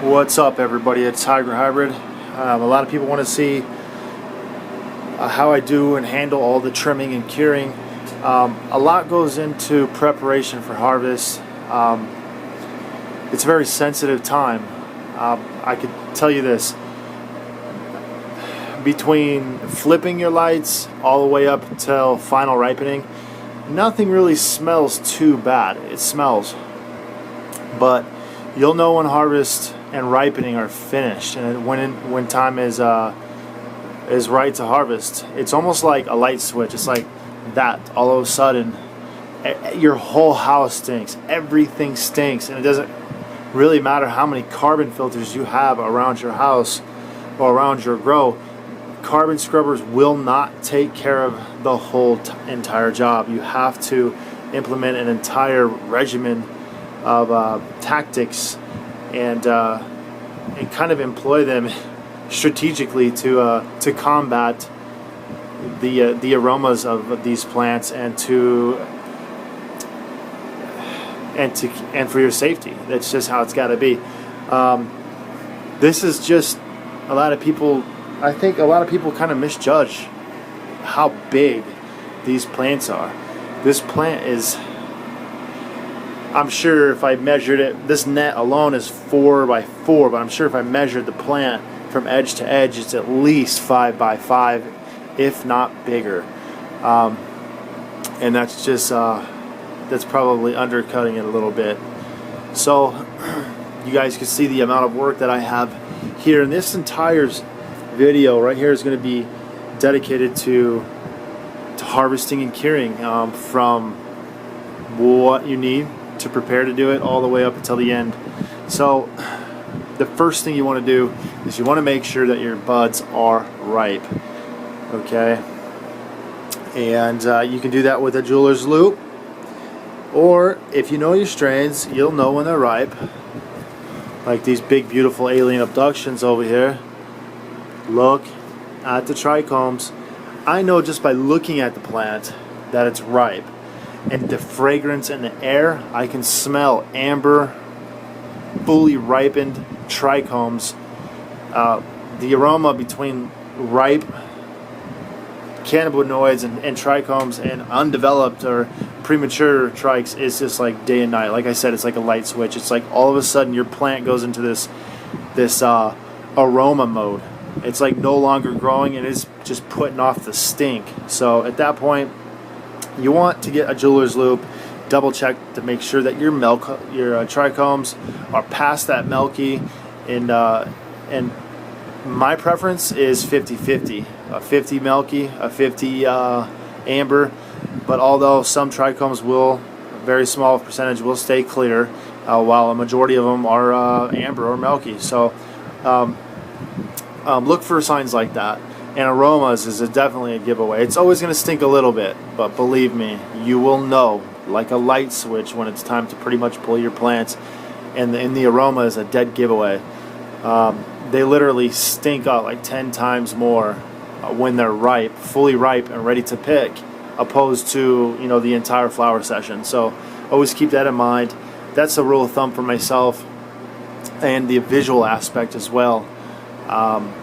What's up, everybody? It's Tiger Hybrid. A lot of people want to see how I do and handle all the trimming and curing. A lot goes into preparation for harvest. It's a very sensitive time. I could tell you this. Between flipping your lights all the way up until final ripening, nothing really smells too bad. It smells, but you'll know when harvest and ripening are finished, and when time is right to harvest. It's almost like a light switch. It's like that. All of a sudden, your whole house stinks. Everything stinks, and it doesn't really matter how many carbon filters you have around your house or around your grow. Carbon scrubbers will not take care of the whole entire job. You have to implement an entire regimen of tactics and kind of employ them strategically to combat the aromas of these plants and for your safety. That's just how it's got to be. This is just a lot of people. I think a lot of people kind of misjudge how big these plants are. This plant is, I'm sure if I measured it, this net alone is 4 by 4, but I'm sure if I measured the plant from edge to edge, it's at least 5 by 5, if not bigger. And that's just, that's probably undercutting it a little bit. So you guys can see the amount of work that I have here. And this entire video right here is going to be dedicated to harvesting and curing, from what you need to prepare to do it all the way up until the end. So the first thing you want to do is you want to make sure that your buds are ripe. Okay, and you can do that with a jeweler's loupe, or if you know your strains, you'll know when they're ripe, like these big beautiful alien abductions over here. Look at the trichomes. I know just by looking at the plant that it's ripe. And the fragrance in the air, I can smell amber, fully ripened trichomes. The aroma between ripe cannabinoids and trichomes and undeveloped or premature trikes is just like day and night. Like I said, it's like a light switch. It's like all of a sudden your plant goes into this aroma mode. It's like no longer growing, and it's just putting off the stink. So at that point, you want to get a jeweler's loupe, double check to make sure that your trichomes are past that milky, and my preference is 50-50, a 50 milky, a 50 amber. But although some trichomes will, a very small percentage will stay clear, while a majority of them are amber or milky. So look for signs like that. And aromas is definitely a giveaway. It's always going to stink a little bit, but believe me, you will know like a light switch when it's time to pretty much pull your plants. And the aroma is a dead giveaway. They literally stink out like 10 times more when they're ripe, fully ripe and ready to pick, opposed to, you know, the entire flower session. So always keep that in mind. That's a rule of thumb for myself, and the visual aspect as well.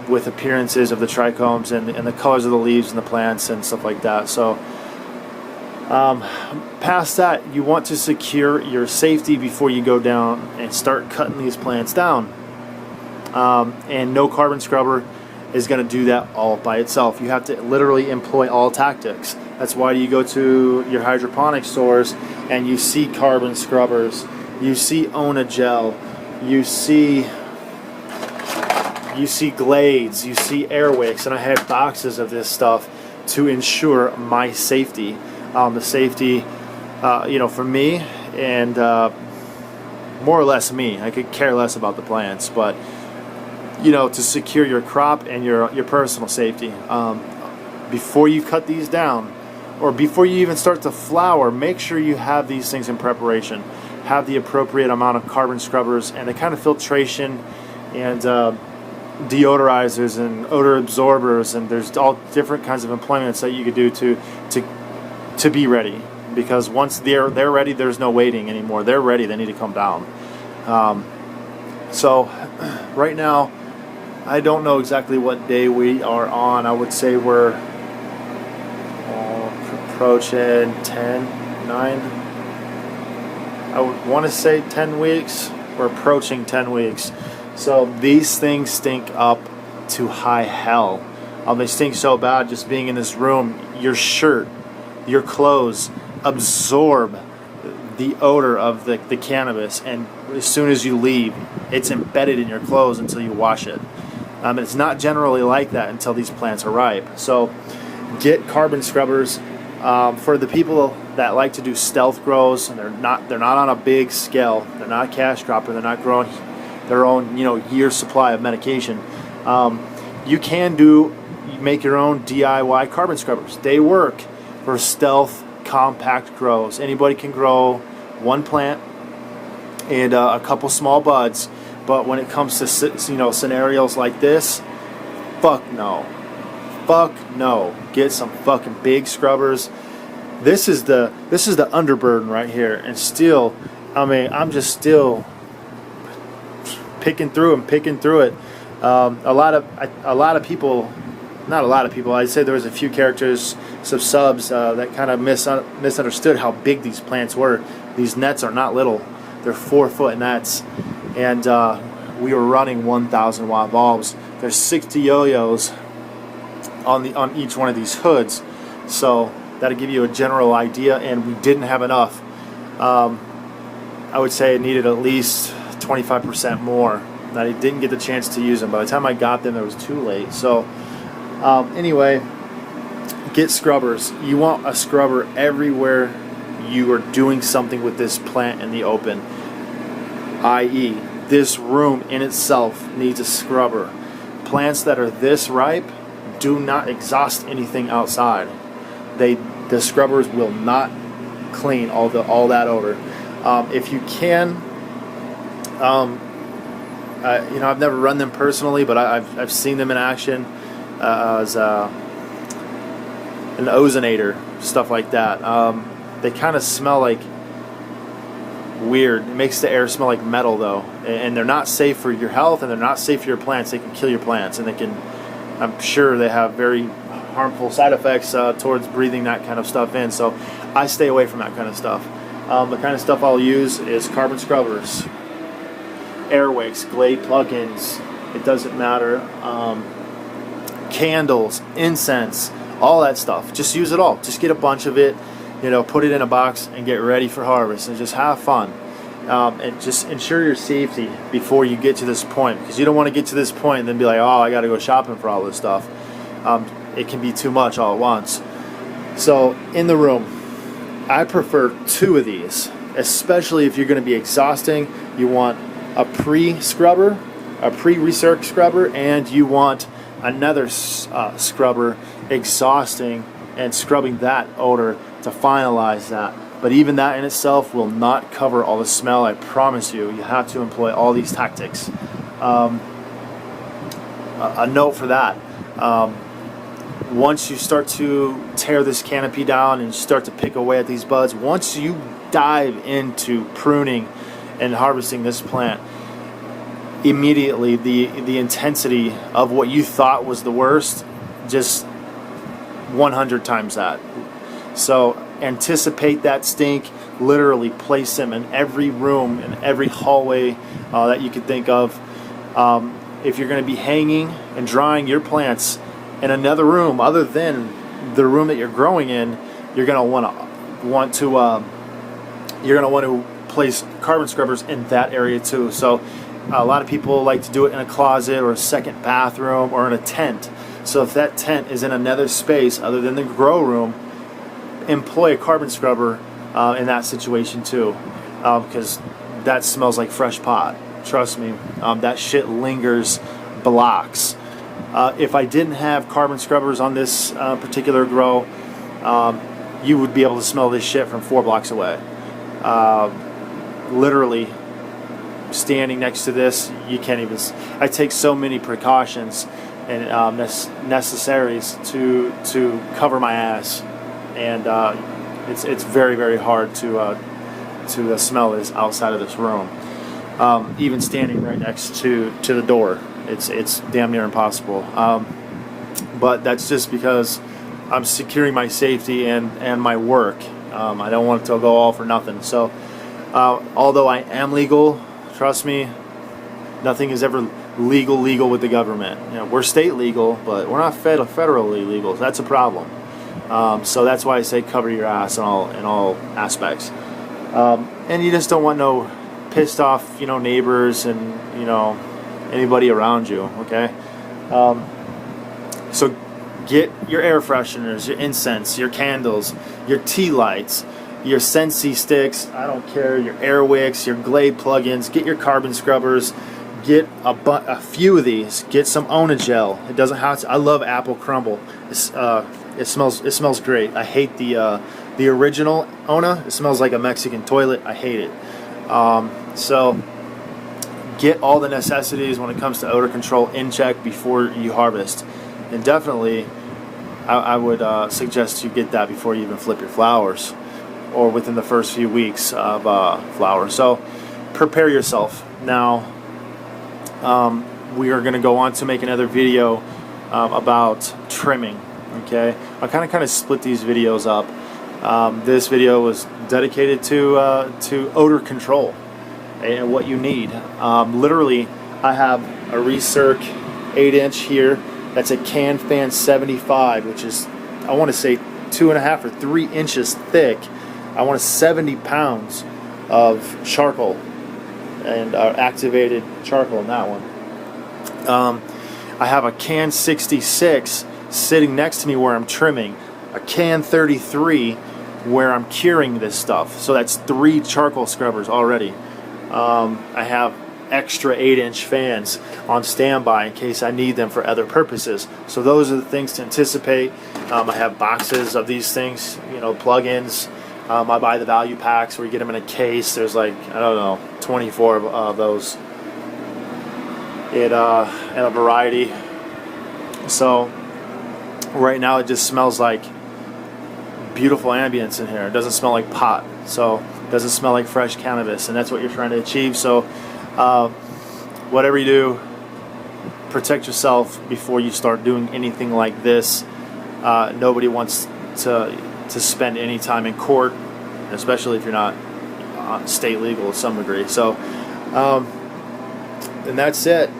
With appearances of the trichomes and the colors of the leaves and the plants and stuff like that. So past that, you want to secure your safety before you go down and start cutting these plants down. And no carbon scrubber is going to do that all by itself. You have to literally employ all tactics. That's why you go to your hydroponic stores and you see carbon scrubbers, you see Ona gel, you see glades, you see air wicks, and I have boxes of this stuff to ensure my safety. The safety, for me and more or less me. I could care less about the plants, but to secure your crop and your personal safety. Before you cut these down, or before you even start to flower, make sure you have these things in preparation. Have the appropriate amount of carbon scrubbers and the kind of filtration and deodorizers and odor absorbers, and there's all different kinds of employments that you could do to be ready. Because once they're ready, there's no waiting anymore. They're ready. They need to come down. So right now, I don't know exactly what day we are on. I would say we're approaching 9. I would want to say 10 weeks. We're approaching 10 weeks. So these things stink up to high hell. They stink so bad just being in this room. Your shirt, your clothes absorb the odor of the cannabis, and as soon as you leave, it's embedded in your clothes until you wash it. It's not generally like that until these plants are ripe. So get carbon scrubbers. For the people that like to do stealth grows, and they're not on a big scale, they're not a cash crop, or they're not growing their own year supply of medication. You can make your own DIY carbon scrubbers. They work for stealth compact grows. Anybody can grow one plant and a couple small buds, but when it comes to scenarios like this, fuck no. Get some fucking big scrubbers. This is the underburden right here, and still, I'm just still picking through it. A lot of people, not a lot of people, I'd say there was a few characters, some subs that kind of misunderstood how big these plants were. These nets are not little; they're 4-foot nets, and we were running 1,000 watt bulbs. There's 60 yo-yos on each one of these hoods, so that'll give you a general idea. And we didn't have enough. I would say it needed at least 25% more. That I didn't get the chance to use them. By the time I got them, it was too late. So anyway, get scrubbers. You want a scrubber everywhere you are doing something with this plant in the open, i.e. this room in itself needs a scrubber. Plants that are this ripe do not exhaust anything outside. The scrubbers will not clean all that odor. If you can, I've never run them personally, but I've seen them in action as an ozonator, stuff like that. They kind of smell like weird. It makes the air smell like metal, though, and they're not safe for your health, and they're not safe for your plants. They can kill your plants, and I'm sure they have very harmful side effects towards breathing that kind of stuff in. So I stay away from that kind of stuff. The kind of stuff I'll use is carbon scrubbers, air wicks, Glade plugins, it doesn't matter, candles, incense, all that stuff. Just use it all. Just get a bunch of it, put it in a box and get ready for harvest and just have fun. And just ensure your safety before you get to this point, because you don't want to get to this point and then be like, oh, I got to go shopping for all this stuff. It can be too much all at once. So in the room, I prefer 2 of these, especially if you're going to be exhausting. You want a pre-scrubber, a pre-recirc scrubber, and you want another scrubber exhausting and scrubbing that odor to finalize that. But even that in itself will not cover all the smell. I promise you. You have to employ all these tactics. A note for that. Once you start to tear this canopy down and start to pick away at these buds, once you dive into pruning and harvesting this plant, immediately the intensity of what you thought was the worst, just 100 times that. So anticipate that stink. Literally place them in every room, in every hallway that you could think of. If you're going to be hanging and drying your plants in another room other than the room that you're growing in, you're going to want to place carbon scrubbers in that area too. So a lot of people like to do it in a closet or a second bathroom or in a tent. So if that tent is in another space other than the grow room, employ a carbon scrubber in that situation too, because that smells like fresh pot. Trust me, that shit lingers blocks. If I didn't have carbon scrubbers on this particular grow, you would be able to smell this shit from 4 blocks away. Literally standing next to this, you can't even. I take so many precautions and necessaries to cover my ass, and it's very, very hard to smell this outside of this room. even standing right next to the door. It's damn near impossible. But that's just because I'm securing my safety and my work. I don't want it to go all for nothing. So although I am legal, trust me, nothing is ever legal with the government. You know, we're state legal, but we're not federally legal. So that's a problem. So that's why I say cover your ass in all aspects. And you just don't want no pissed off, neighbors and anybody around you. Okay. So get your air fresheners, your incense, your candles, your tea lights, your Scentsy sticks, I don't care, your air wicks, your Glade plugins, get your carbon scrubbers, get a few of these, get some Ona gel. It doesn't have to, I love apple crumble. It smells great. I hate the original Ona. It smells like a Mexican toilet. I hate it. So get all the necessities when it comes to odor control in check before you harvest. And definitely, I would suggest you get that before you even flip your flowers, or within the first few weeks of flowers. So prepare yourself. Now, we are going to go on to make another video about trimming. Okay, I kind of split these videos up. This video was dedicated to odor control and what you need. Literally, I have a Recirc 8-inch here. That's a Can Fan 75, which is, I want to say, 2.5 or 3 inches thick. I want 70 pounds of charcoal and activated charcoal in that one. I have a Can 66 sitting next to me where I'm trimming, a Can 33 where I'm curing this stuff. So that's 3 charcoal scrubbers already. I have extra 8-inch fans on standby in case I need them for other purposes. So those are the things to anticipate. I have boxes of these things, plug-ins. I buy the value packs where you get them in a case. There's like, I don't know, 24 of those in a variety. So right now it just smells like beautiful ambience in here. It doesn't smell like pot, so it doesn't smell like fresh cannabis, and that's what you're trying to achieve. So whatever you do, protect yourself before you start doing anything like this. Nobody wants to spend any time in court, especially if you're not state legal to some degree. So and that's it.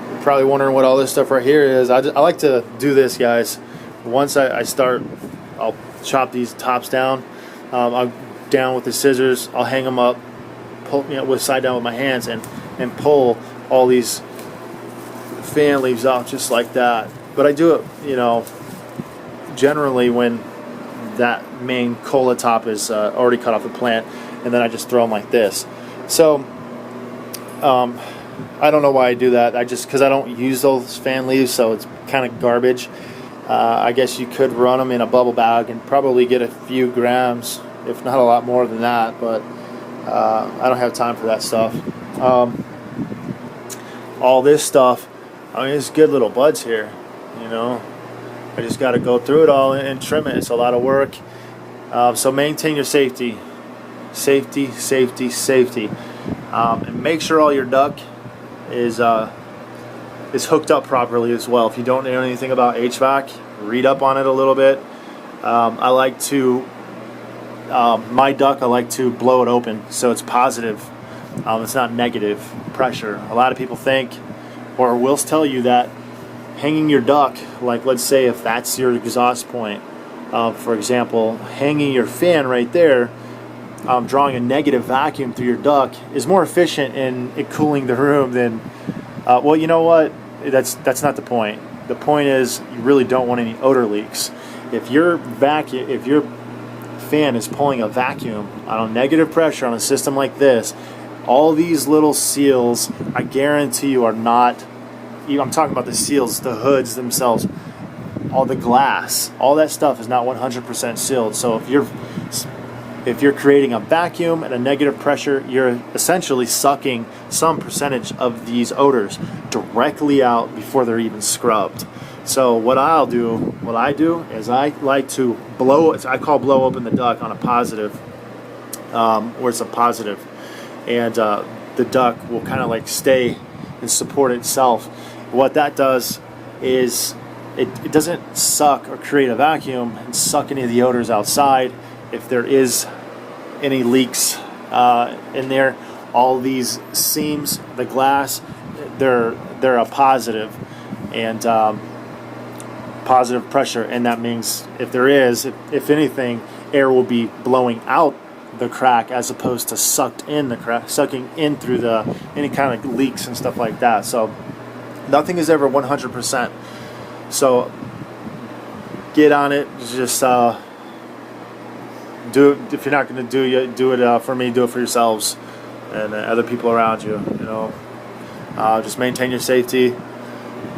You're probably wondering what all this stuff right here is. I like to do this, guys. Once I start, I'll chop these tops down. I'll down with the scissors. I'll hang them up, pull with side down with my hands, and pull all these fan leaves off just like that. But I do it, generally when that main cola top is already cut off the plant, and then I just throw them like this. So I don't know why I do that. Because I don't use those fan leaves, so it's kind of garbage. I guess you could run them in a bubble bag and probably get a few grams, if not a lot more than that, but I don't have time for that stuff. All this stuff, I mean, it's good little buds here, I just got to go through it all and trim it. It's a lot of work. So maintain your safety. Safety. And make sure all your duct is hooked up properly as well. If you don't know anything about HVAC, read up on it a little bit. I like to, my duct, I like to blow it open so it's positive. It's not negative pressure. A lot of people think, or will tell you that hanging your duct, like let's say if that's your exhaust point, for example, hanging your fan right there, drawing a negative vacuum through your duct is more efficient in it cooling the room than, well, you know what? That's not the point. The point is you really don't want any odor leaks. If your fan is pulling a vacuum on a negative pressure on a system like this, all these little seals, I guarantee you, are not. I'm talking about the seals, the hoods themselves, all the glass, all that stuff is not 100% sealed. So if you're creating a vacuum and a negative pressure, you're essentially sucking some percentage of these odors directly out before they're even scrubbed. So what I do is I like to blow open the duct on a positive, where it's a positive, and the duck will kind of like stay and support itself. What that does is it doesn't suck or create a vacuum and suck any of the odors outside. If there is any leaks in there, all these seams, the glass, they're a positive and positive pressure, and that means if there is, if anything, air will be blowing out the crack as opposed to sucked in the crack, sucking in through the any kind of leaks and stuff like that. So nothing is ever 100%. So get on it. Just do it. If you're not going to do it for me, do it for yourselves and other people around you. You know, just maintain your safety,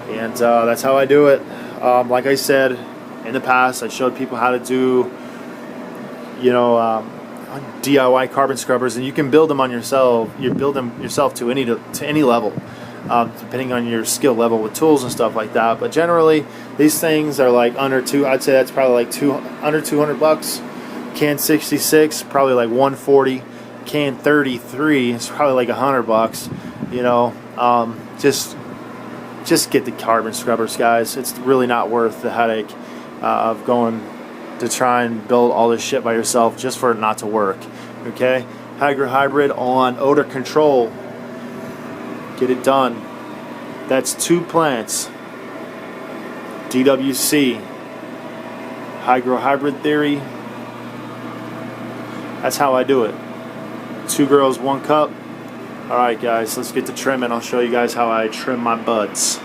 and that's how I do it. Like I said in the past, I showed people how to do, you know, DIY carbon scrubbers, and you can build them on yourself. You build them yourself to any level. Depending on your skill level with tools and stuff like that. But generally, these things are like I'd say that's probably like under $200. Can 66, probably like 140. Can 33, it's probably like $100. You know, just get the carbon scrubbers, guys. It's really not worth the headache of going to try and build all this shit by yourself just for it not to work. Okay, Hydro Hybrid on odor control. Get it done. That's 2 plants. DWC. Hydro Hybrid theory. That's how I do it. 2 girls, 1 cup. Alright guys, let's get to trimming. I'll show you guys how I trim my buds.